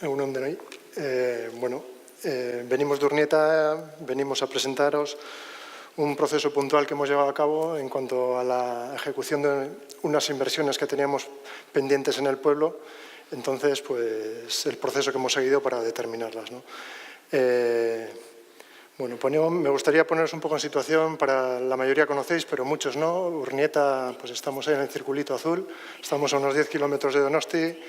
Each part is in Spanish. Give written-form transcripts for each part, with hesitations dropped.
Egunon denoi. Venimos de Urnieta, venimos a presentaros un proceso puntual que hemos llevado a cabo en cuanto a la ejecución de unas inversiones que teníamos pendientes en el pueblo. Entonces, pues el proceso que hemos seguido para determinarlas, ¿no? Me gustaría poneros un poco en situación. Para la mayoría conocéis, pero muchos no. Urnieta, pues estamos ahí en el circulito azul, estamos a unos 10 kilómetros de Donosti.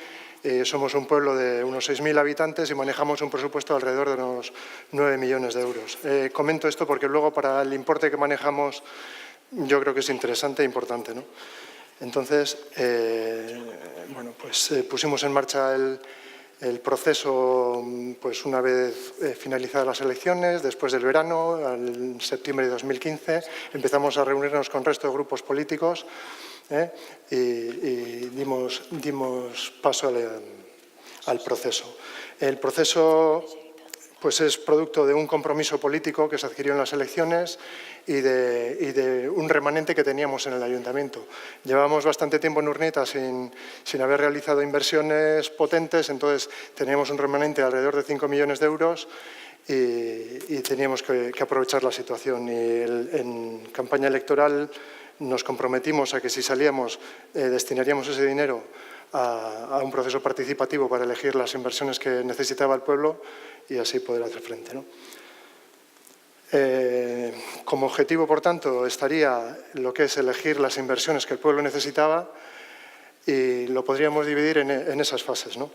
Somos un pueblo de unos 6.000 habitantes y manejamos un presupuesto de alrededor de unos 9 millones de euros. Comento esto porque luego para el importe que manejamos yo creo que es interesante e importante, ¿no? Entonces, pusimos en marcha el proceso pues una vez finalizadas las elecciones, después del verano, en septiembre de 2015, empezamos a reunirnos con el resto de grupos políticos y dimos paso al proceso. El proceso pues es producto de un compromiso político que se adquirió en las elecciones y de un remanente que teníamos en el ayuntamiento. Llevábamos bastante tiempo en Urnieta sin haber realizado inversiones potentes, entonces teníamos un remanente de alrededor de 5 millones de euros y teníamos que aprovechar la situación. Y en campaña electoral nos comprometimos a que si salíamos destinaríamos ese dinero a un proceso participativo para elegir las inversiones que necesitaba el pueblo y así poder hacer frente, ¿no? Como objetivo, por tanto, estaría lo que es elegir las inversiones que el pueblo necesitaba y lo podríamos dividir en esas fases, ¿no?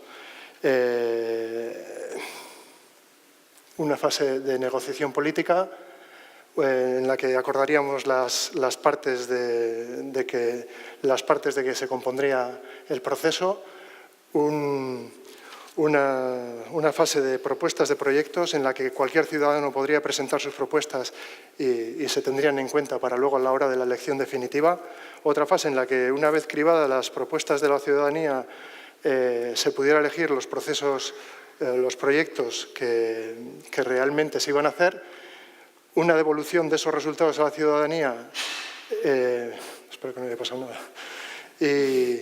Una fase de negociación política en la que acordaríamos las partes de que se compondría el proceso, una fase de propuestas de proyectos en la que cualquier ciudadano podría presentar sus propuestas y se tendrían en cuenta para luego a la hora de la elección definitiva. Otra fase en la que, una vez cribadas las propuestas de la ciudadanía, se pudiera elegir los proyectos que realmente se iban a hacer. Una devolución de esos resultados a la ciudadanía, espero que no haya pasado nada, y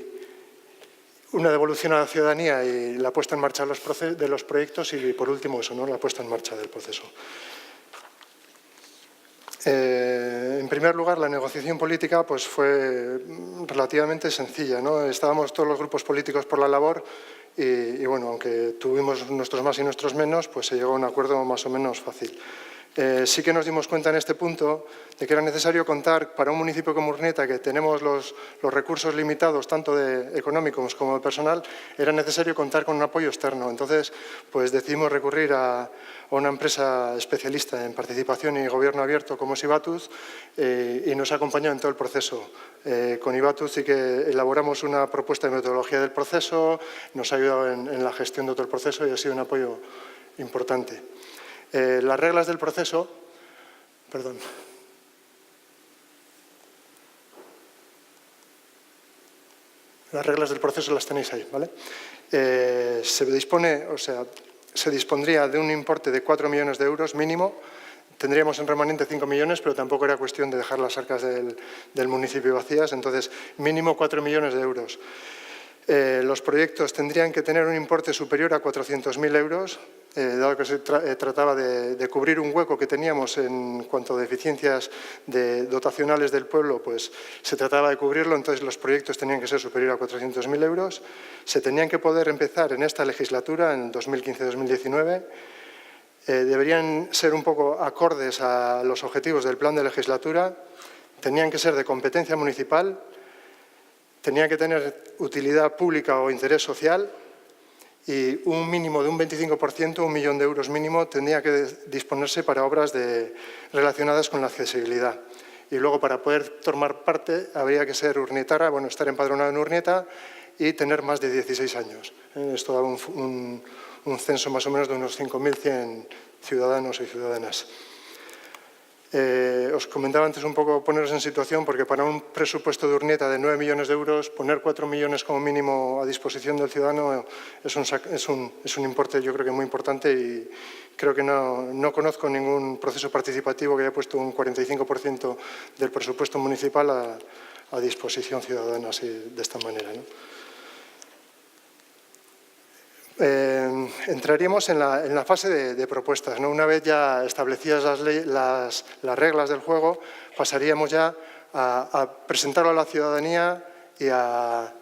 una devolución a la ciudadanía y la puesta en marcha de los proyectos y, por último, eso, ¿no?, la puesta en marcha del proceso. En primer lugar, la negociación política pues, fue relativamente sencilla, ¿no? Estábamos todos los grupos políticos por la labor y aunque tuvimos nuestros más y nuestros menos, pues se llegó a un acuerdo más o menos fácil. Sí que nos dimos cuenta en este punto de que era necesario contar para un municipio como Urnieta, que tenemos los recursos limitados, tanto económicos como de personal, era necesario contar con un apoyo externo. Entonces, pues decidimos recurrir a una empresa especialista en participación y gobierno abierto como es Ibatuz y nos ha acompañado en todo el proceso. Con Ibatuz sí que elaboramos una propuesta de metodología del proceso, nos ha ayudado en la gestión de todo el proceso y ha sido un apoyo importante. Las reglas del proceso, las reglas del proceso las tenéis ahí, ¿vale? Se dispondría de un importe de 4 millones de euros mínimo. Tendríamos en remanente 5 millones, pero tampoco era cuestión de dejar las arcas del municipio vacías, entonces mínimo 4 millones de euros. Los proyectos tendrían que tener un importe superior a 400.000 euros, dado que se trataba de cubrir un hueco que teníamos en cuanto a deficiencias dotacionales del pueblo, pues se trataba de cubrirlo, entonces los proyectos tenían que ser superiores a 400.000 euros. Se tenían que poder empezar en esta legislatura, en 2015-2019. Deberían ser un poco acordes a los objetivos del plan de legislatura, tenían que ser de competencia municipal, tenía que tener utilidad pública o interés social y un mínimo de un 25%, 1 millón de euros mínimo, tendría que disponerse para obras relacionadas con la accesibilidad. Y luego, para poder tomar parte, habría que ser urnietarra, estar empadronado en Urnieta y tener más de 16 años. Esto da un censo más o menos de unos 5.100 ciudadanos y ciudadanas. Os comentaba antes un poco poneros en situación, porque para un presupuesto de Urnieta de 9 millones de euros, poner 4 millones como mínimo a disposición del ciudadano es un importe, yo creo que muy importante, y creo que no conozco ningún proceso participativo que haya puesto un 45% del presupuesto municipal a disposición ciudadana así, de esta manera, ¿no? entraríamos en la fase de propuestas, ¿no? Una vez ya establecidas las reglas del juego, pasaríamos ya a presentarlo a la ciudadanía y a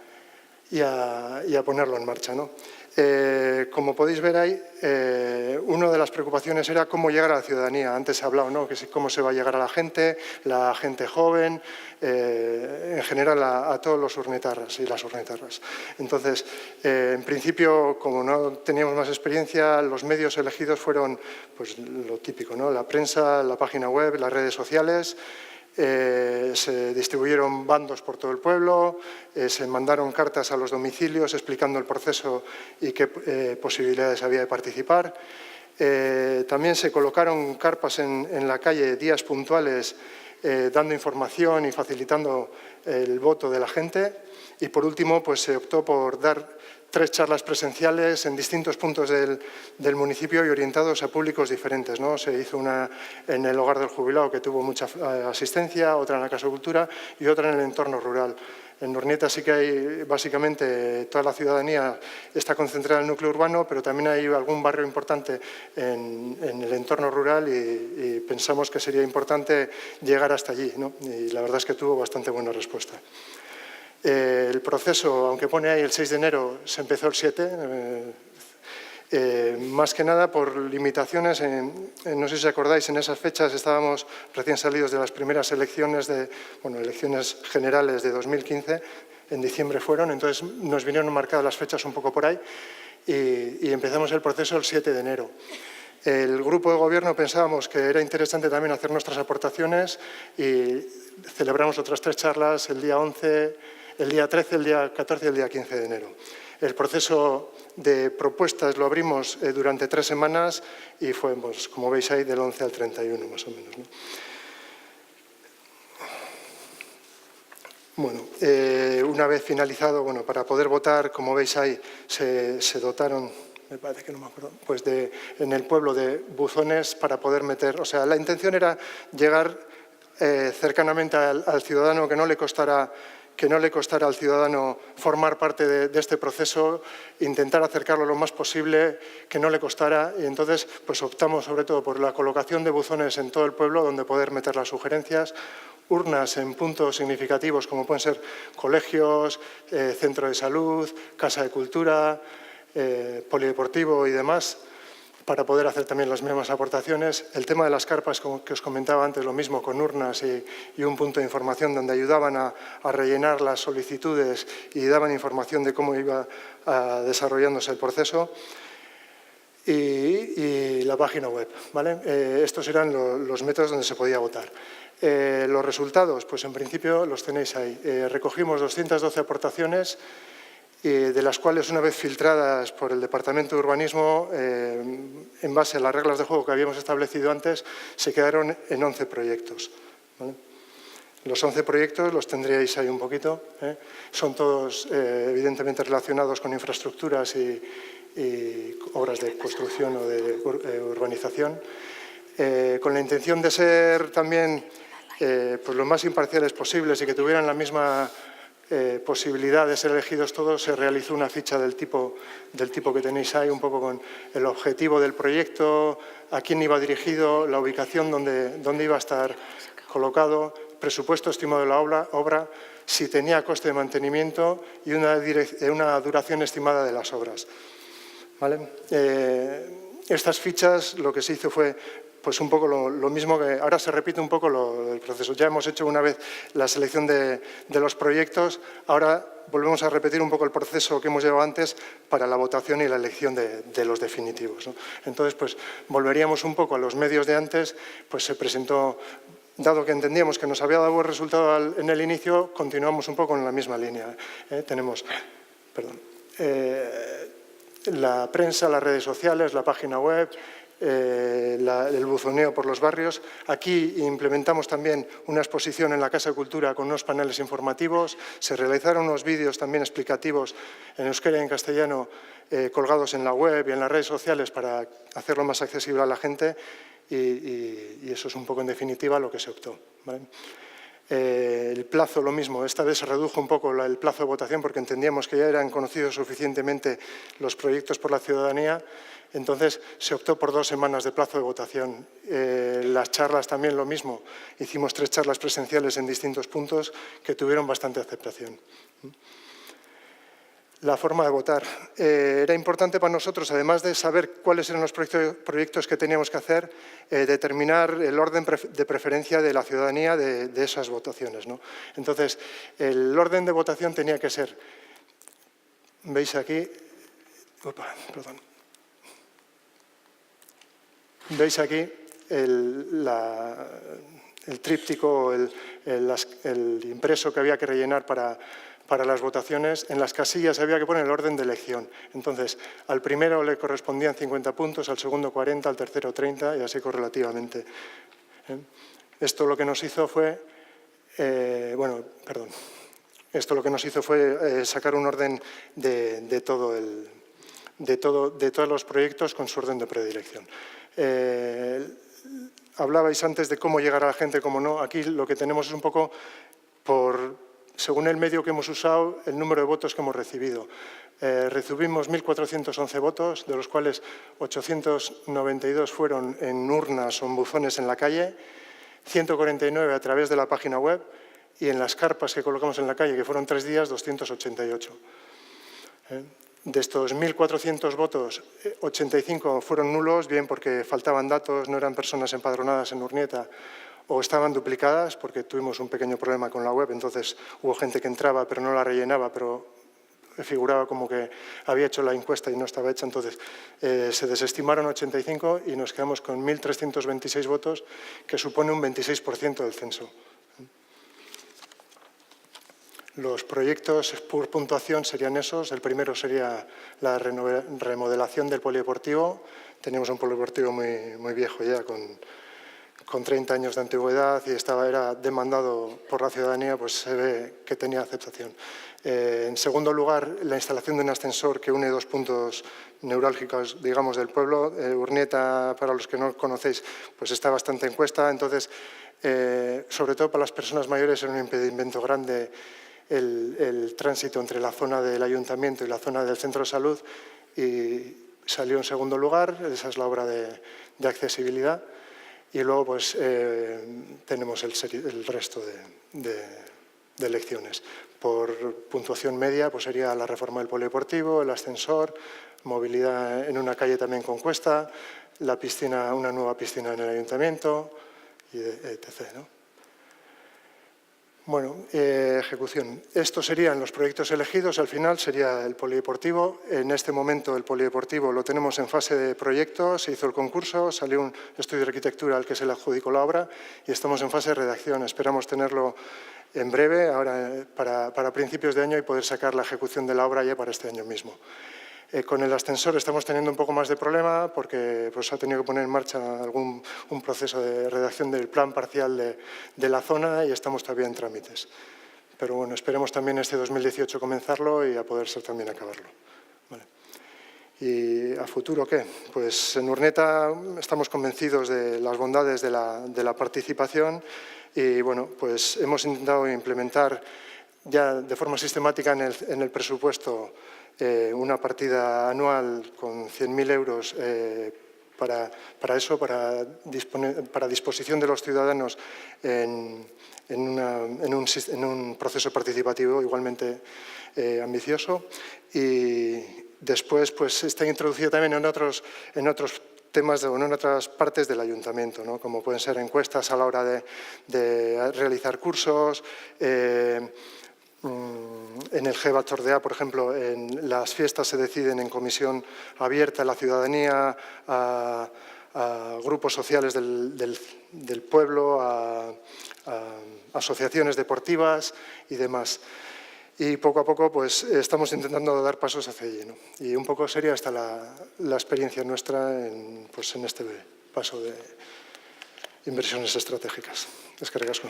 ponerlo en marcha, ¿no? Como podéis ver ahí, una de las preocupaciones era cómo llegar a la ciudadanía. Antes se ha hablado, ¿no?, que cómo se va a llegar a la gente joven, en general a todos los urnitarras y las urnitarras. Entonces, en principio, como no teníamos más experiencia, los medios elegidos fueron pues, lo típico, ¿no?, la prensa, la página web, las redes sociales. Se distribuyeron bandos por todo el pueblo, se mandaron cartas a los domicilios explicando el proceso y qué posibilidades había de participar. También se colocaron carpas en la calle días puntuales dando información y facilitando el voto de la gente. Y por último, pues se optó por dar 3 charlas presenciales en distintos puntos del municipio y orientados a públicos diferentes, ¿no? Se hizo una en el Hogar del Jubilado, que tuvo mucha asistencia, otra en la Casa de Cultura y otra en el entorno rural. En Urnieta sí que hay, básicamente, toda la ciudadanía está concentrada en el núcleo urbano, pero también hay algún barrio importante en el entorno rural y pensamos que sería importante llegar hasta allí, ¿no? Y la verdad es que tuvo bastante buena respuesta. El proceso, aunque pone ahí el 6 de enero, se empezó el 7, más que nada por limitaciones. No sé si os acordáis, en esas fechas estábamos recién salidos de las primeras elecciones, elecciones generales de 2015, en diciembre fueron, entonces nos vinieron marcadas las fechas un poco por ahí y empezamos el proceso el 7 de enero. El grupo de gobierno pensábamos que era interesante también hacer nuestras aportaciones y celebramos otras 3 charlas el día 11, el día 13, el día 14 y el día 15 de enero. El proceso de propuestas lo abrimos durante 3 semanas y fue, pues, como veis ahí, del 11 al 31 más o menos, ¿no? Bueno, una vez finalizado, bueno, para poder votar, como veis ahí, se dotaron, me parece que no me acuerdo, pues en el pueblo de buzones para poder meter, o sea, la intención era llegar cercanamente al ciudadano, que no le costara al ciudadano formar parte de este proceso, intentar acercarlo lo más posible, que no le costara, y entonces pues optamos sobre todo por la colocación de buzones en todo el pueblo donde poder meter las sugerencias, urnas en puntos significativos como pueden ser colegios, centro de salud, casa de cultura, polideportivo y demás, para poder hacer también las mismas aportaciones. El tema de las carpas, como que os comentaba antes, lo mismo, con urnas y un punto de información donde ayudaban a rellenar las solicitudes y daban información de cómo iba desarrollándose el proceso. Y la página web, ¿vale? Estos eran los métodos donde se podía votar. Los resultados, pues en principio los tenéis ahí. Recogimos 212 aportaciones, de las cuales, una vez filtradas por el Departamento de Urbanismo, en base a las reglas de juego que habíamos establecido antes, se quedaron en 11 proyectos, ¿vale? Los 11 proyectos los tendríais ahí un poquito, ¿eh? Son todos evidentemente relacionados con infraestructuras y obras de construcción o de urbanización, con la intención de ser también pues lo más imparciales posibles y que tuvieran la misma posibilidad de ser elegidos todos. Se realizó una ficha del tipo que tenéis ahí, un poco con el objetivo del proyecto, a quién iba dirigido, la ubicación donde iba a estar colocado, presupuesto estimado de la obra, si tenía coste de mantenimiento y una duración estimada de las obras, ¿vale? Estas fichas, lo que se hizo fue pues un poco lo mismo, que ahora se repite un poco el proceso. Ya hemos hecho una vez la selección de los proyectos, ahora volvemos a repetir un poco el proceso que hemos llevado antes para la votación y la elección de los definitivos, ¿no? Entonces, pues volveríamos un poco a los medios de antes, pues se presentó, dado que entendíamos que nos había dado buen resultado en el inicio, continuamos un poco en la misma línea. Tenemos, la prensa, las redes sociales, la página web, el buzoneo por los barrios. Aquí implementamos también una exposición en la Casa de Cultura con unos paneles informativos. Se realizaron unos vídeos también explicativos en euskera y en castellano colgados en la web y en las redes sociales para hacerlo más accesible a la gente y eso es un poco en definitiva lo que se optó, ¿vale? El plazo lo mismo, esta vez se redujo un poco el plazo de votación porque entendíamos que ya eran conocidos suficientemente los proyectos por la ciudadanía, entonces se optó por 2 semanas de plazo de votación. Las charlas también lo mismo, hicimos 3 charlas presenciales en distintos puntos que tuvieron bastante aceptación. La forma de votar. Era importante para nosotros, además de saber cuáles eran los proyectos que teníamos que hacer, determinar el orden de preferencia de la ciudadanía de esas votaciones, ¿no? Entonces, el orden de votación tenía que ser, veis aquí, veis aquí el tríptico, el impreso que había que rellenar para las votaciones. En las casillas había que poner el orden de elección. Entonces, al primero le correspondían 50 puntos, al segundo 40, al tercero 30 y así correlativamente. Esto lo que nos hizo fue, esto lo que nos hizo fue sacar un orden de todos los proyectos con su orden de predilección. Hablabais antes de cómo llegar a la gente, cómo no. Aquí lo que tenemos es un poco según el medio que hemos usado, el número de votos que hemos recibido. Recibimos 1.411 votos, de los cuales 892 fueron en urnas o en buzones en la calle, 149 a través de la página web y en las carpas que colocamos en la calle, que fueron 3 días, 288. De estos 1.400 votos, 85 fueron nulos, bien porque faltaban datos, no eran personas empadronadas en Urnieta, o estaban duplicadas, porque tuvimos un pequeño problema con la web, entonces hubo gente que entraba pero no la rellenaba, pero figuraba como que había hecho la encuesta y no estaba hecha, entonces se desestimaron 85 y nos quedamos con 1.326 votos, que supone un 26% del censo. Los proyectos por puntuación serían esos. El primero sería la remodelación del polideportivo. Teníamos un polideportivo muy viejo ya, con 30 años de antigüedad y era demandado por la ciudadanía, pues se ve que tenía aceptación. En segundo lugar, la instalación de un ascensor que une 2 puntos neurálgicos, digamos, del pueblo. Urnieta, para los que no conocéis, pues está bastante en cuesta. Entonces, sobre todo para las personas mayores, era un impedimento grande el tránsito entre la zona del ayuntamiento y la zona del centro de salud, y salió en segundo lugar. Esa es la obra de accesibilidad. Y luego pues, tenemos el resto de elecciones. Por puntuación media pues sería la reforma del polideportivo, el ascensor, movilidad en una calle también con cuesta, la piscina, una nueva piscina en el ayuntamiento, y etc., ¿no? Bueno, ejecución. Estos serían los proyectos elegidos. Al final sería el polideportivo. En este momento el polideportivo lo tenemos en fase de proyecto. Se hizo el concurso, salió un estudio de arquitectura al que se le adjudicó la obra y estamos en fase de redacción. Esperamos tenerlo en breve, ahora para principios de año, y poder sacar la ejecución de la obra ya para este año mismo. Con el ascensor estamos teniendo un poco más de problema porque pues, ha tenido que poner en marcha un proceso de redacción del plan parcial de la zona y estamos todavía en trámites. Pero bueno, esperemos también este 2018 comenzarlo y a poder ser también acabarlo. Vale. ¿Y a futuro qué? Pues en Urnieta estamos convencidos de las bondades de la participación y bueno, pues hemos intentado implementar ya de forma sistemática en el presupuesto una partida anual con 100.000 euros para eso, para disposición de los ciudadanos en un proceso participativo igualmente ambicioso. Y después pues, está introducido también en otros temas o en otras partes del ayuntamiento, ¿no? Como pueden ser encuestas a la hora de realizar cursos. En el GEBA-Tordea, por ejemplo, en las fiestas se deciden en comisión abierta a la ciudadanía, a grupos sociales del pueblo, a asociaciones deportivas y demás. Y poco a poco pues, estamos intentando dar pasos hacia allí, ¿no? Y un poco sería hasta la experiencia nuestra en este paso de inversiones estratégicas. Eskerrik asko.